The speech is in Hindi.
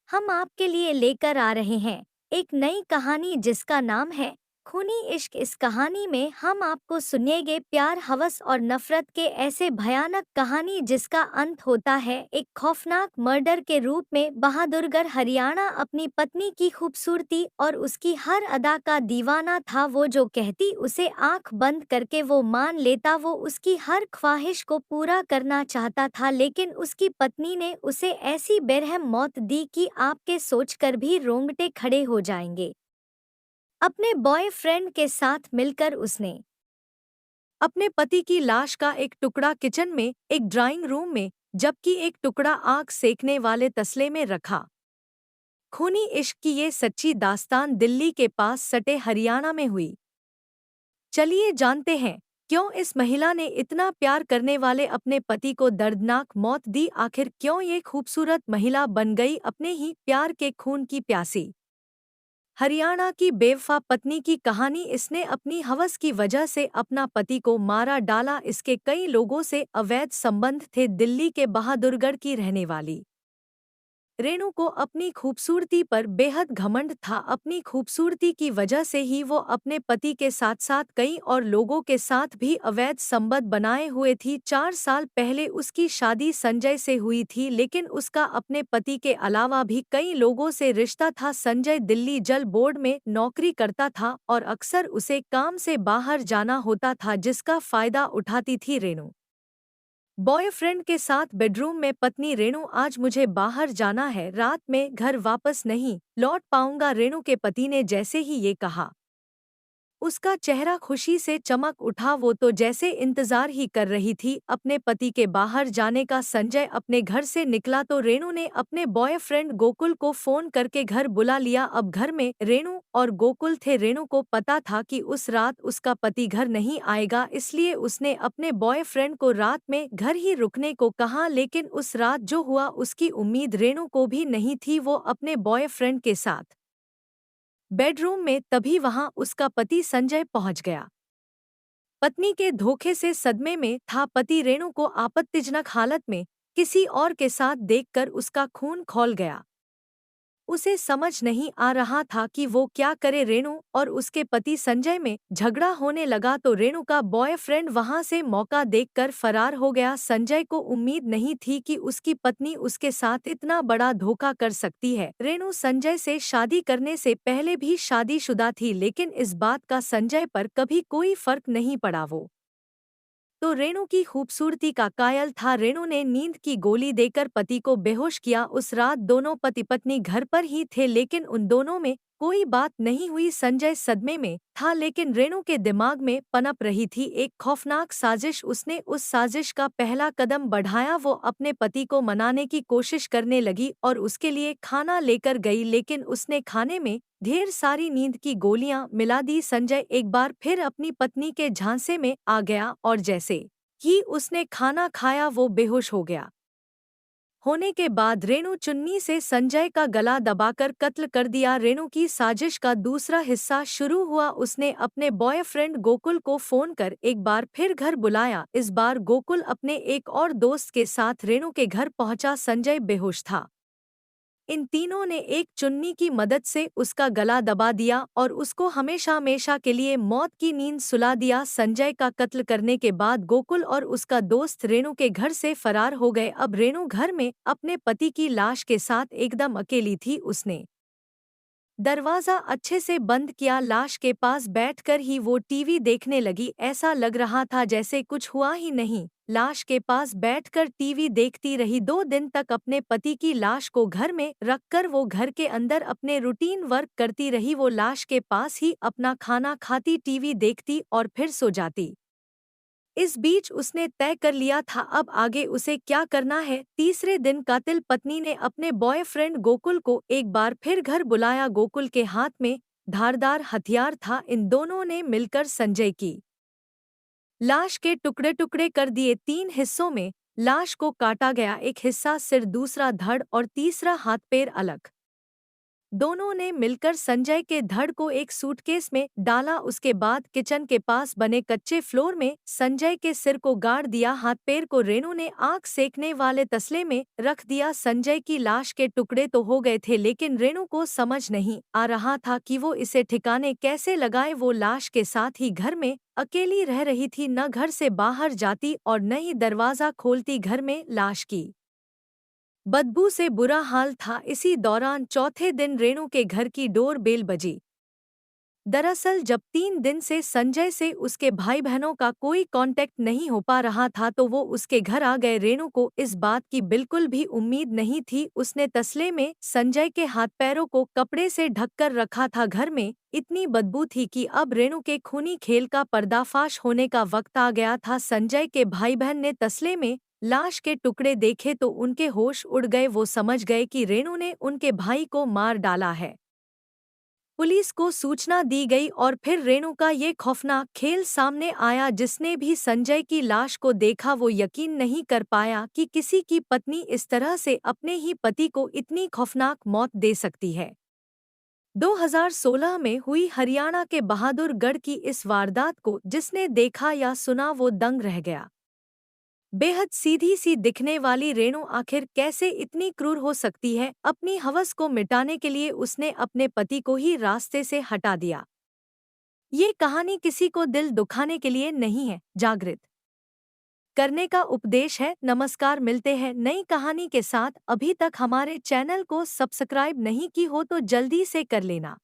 हम आपके लिए लेकर आ रहे हैं एक नई कहानी जिसका नाम है खूनी इश्क। इस कहानी में हम आपको सुनेंगे प्यार, हवस और नफरत के ऐसे भयानक कहानी जिसका अंत होता है एक खौफनाक मर्डर के रूप में। बहादुरगढ़ हरियाणा अपनी पत्नी की खूबसूरती और उसकी हर अदा का दीवाना था। वो जो कहती उसे आंख बंद करके वो मान लेता। वो उसकी हर ख्वाहिश को पूरा करना चाहता था, लेकिन उसकी पत्नी ने उसे ऐसी बेरहम मौत दी कि आपके सोचकर भी रोंगटे खड़े हो जाएंगे। अपने बॉयफ्रेंड के साथ मिलकर उसने अपने पति की लाश का एक टुकड़ा किचन में एक ड्राइंग रूम में, जबकि एक टुकड़ा आग सेकने वाले तसले में रखा। खूनी इश्क की ये सच्ची दास्तान दिल्ली के पास सटे हरियाणा में हुई। चलिए जानते हैं क्यों इस महिला ने इतना प्यार करने वाले अपने पति को दर्दनाक मौत दी। आखिर क्यों ये खूबसूरत महिला बन गई अपने ही प्यार के खून की प्यासी। हरियाणा की बेवफा पत्नी की कहानी। इसने अपनी हवस की वजह से अपना पति को मारा डाला। इसके कई लोगों से अवैध संबंध थे। दिल्ली के बहादुरगढ़ की रहने वाली रेणु को अपनी खूबसूरती पर बेहद घमंड था। अपनी खूबसूरती की वजह से ही वो अपने पति के साथ साथ कई और लोगों के साथ भी अवैध संबंध बनाए हुए थी। 4 साल पहले उसकी शादी संजय से हुई थी, लेकिन उसका अपने पति के अलावा भी कई लोगों से रिश्ता था। संजय दिल्ली जल बोर्ड में नौकरी करता था और अक्सर उसे काम से बाहर जाना होता था, जिसका फायदा उठाती थी रेणु। बॉयफ्रेंड के साथ बेडरूम में पत्नी रेणु, आज मुझे बाहर जाना है, रात में घर वापस नहीं लौट पाऊंगा। रेणु के पति ने जैसे ही ये कहा, उसका चेहरा खुशी से चमक उठा। वो तो जैसे इंतजार ही कर रही थी अपने पति के बाहर जाने का। संजय अपने घर से निकला तो रेणु ने अपने बॉयफ्रेंड गोकुल को फोन करके घर बुला लिया। अब घर में रेणु और गोकुल थे। रेणु को पता था कि उस रात उसका पति घर नहीं आएगा, इसलिए उसने अपने बॉयफ्रेंड को रात में घर ही रुकने को कहा। लेकिन उस रात जो हुआ उसकी उम्मीद रेणु को भी नहीं थी। वो अपने बॉयफ्रेंड के साथ बेडरूम में, तभी वहां उसका पति संजय पहुंच गया। पत्नी के धोखे से सदमे में था पति। रेणु को आपत्तिजनक हालत में किसी और के साथ देखकर उसका खून खौल गया। उसे समझ नहीं आ रहा था कि वो क्या करे। रेणु और उसके पति संजय में झगड़ा होने लगा तो रेणु का बॉयफ्रेंड वहां से मौका देखकर फरार हो गया। संजय को उम्मीद नहीं थी कि उसकी पत्नी उसके साथ इतना बड़ा धोखा कर सकती है। रेणु संजय से शादी करने से पहले भी शादीशुदा थी, लेकिन इस बात का संजय पर कभी कोई फर्क नहीं पड़ा। वो तो रेणु की खूबसूरती का कायल था। रेणु ने नींद की गोली देकर पति को बेहोश किया। उस रात दोनों पति पत्नी घर पर ही थे, लेकिन उन दोनों में कोई बात नहीं हुई। संजय सदमे में था, लेकिन रेणु के दिमाग में पनप रही थी एक खौफनाक साजिश। उसने उस साजिश का पहला कदम बढ़ाया। वो अपने पति को मनाने की कोशिश करने लगी और उसके लिए खाना लेकर गई, लेकिन उसने खाने में ढेर सारी नींद की गोलियां मिला दी। संजय एक बार फिर अपनी पत्नी के झांसे में आ गया और जैसे ही उसने खाना खाया वो बेहोश हो गया। होने के बाद रेणु चुन्नी से संजय का गला दबाकर कत्ल कर दिया। रेणु की साजिश का दूसरा हिस्सा शुरू हुआ। उसने अपने बॉयफ्रेंड गोकुल को फोन कर एक बार फिर घर बुलाया। इस बार गोकुल अपने एक और दोस्त के साथ रेणु के घर पहुंचा। संजय बेहोश था। इन तीनों ने एक चुन्नी की मदद से उसका गला दबा दिया और उसको हमेशा हमेशा के लिए मौत की नींद सुला दिया। संजय का कत्ल करने के बाद गोकुल और उसका दोस्त रेणु के घर से फरार हो गए। अब रेणु घर में अपने पति की लाश के साथ एकदम अकेली थी। उसने दरवाजा अच्छे से बंद किया। लाश के पास बैठकर ही वो टीवी देखने लगी। ऐसा लग रहा था जैसे कुछ हुआ ही नहीं। लाश के पास बैठकर टीवी देखती रही। 2 दिन तक अपने पति की लाश को घर में रखकर वो घर के अंदर अपने रूटीन वर्क करती रही। वो लाश के पास ही अपना खाना खाती, टीवी देखती और फिर सो जाती। इस बीच उसने तय कर लिया था अब आगे उसे क्या करना है। तीसरे दिन कातिल पत्नी ने अपने बॉयफ्रेंड गोकुल को एक बार फिर घर बुलाया। गोकुल के हाथ में धारदार हथियार था। इन दोनों ने मिलकर संजय की लाश के टुकड़े टुकड़े कर दिए। 3 हिस्सों में लाश को काटा गया, एक हिस्सा सिर, दूसरा धड़ और तीसरा हाथ पैर अलग। दोनों ने मिलकर संजय के धड़ को एक सूटकेस में डाला। उसके बाद किचन के पास बने कच्चे फ्लोर में संजय के सिर को गाड़ दिया। हाथ पैर को रेणु ने आग सेकने वाले तसले में रख दिया। संजय की लाश के टुकड़े तो हो गए थे, लेकिन रेणु को समझ नहीं आ रहा था कि वो इसे ठिकाने कैसे लगाए। वो लाश के साथ ही घर में अकेली रह रही थी, न घर से बाहर जाती और न ही दरवाजा खोलती। घर में लाश की बदबू से बुरा हाल था। इसी दौरान चौथे दिन रेणु के घर की डोर बेल बजी। दरअसल जब 3 दिन से संजय से उसके भाई बहनों का कोई कांटेक्ट नहीं हो पा रहा था तो वो उसके घर आ गए। रेणु को इस बात की बिल्कुल भी उम्मीद नहीं थी। उसने तसले में संजय के हाथ पैरों को कपड़े से ढककर रखा था। घर में इतनी बदबू थी कि अब रेणु के खूनी खेल का पर्दाफाश होने का वक्त आ गया था। संजय के भाई बहन ने तसले में लाश के टुकड़े देखे तो उनके होश उड़ गए। वो समझ गए कि रेणु ने उनके भाई को मार डाला है। पुलिस को सूचना दी गई और फिर रेणु का ये खौफनाक खेल सामने आया। जिसने भी संजय की लाश को देखा वो यकीन नहीं कर पाया कि किसी की पत्नी इस तरह से अपने ही पति को इतनी खौफनाक मौत दे सकती है। 2016 में हुई हरियाणा के बहादुरगढ़ की इस वारदात को जिसने देखा या सुना वो दंग रह गया। बेहद सीधी सी दिखने वाली रेणु आखिर कैसे इतनी क्रूर हो सकती है। अपनी हवस को मिटाने के लिए उसने अपने पति को ही रास्ते से हटा दिया। ये कहानी किसी को दिल दुखाने के लिए नहीं है, जागृत करने का उपदेश है। नमस्कार, मिलते हैं नई कहानी के साथ। अभी तक हमारे चैनल को सब्सक्राइब नहीं की हो तो जल्दी से कर लेना।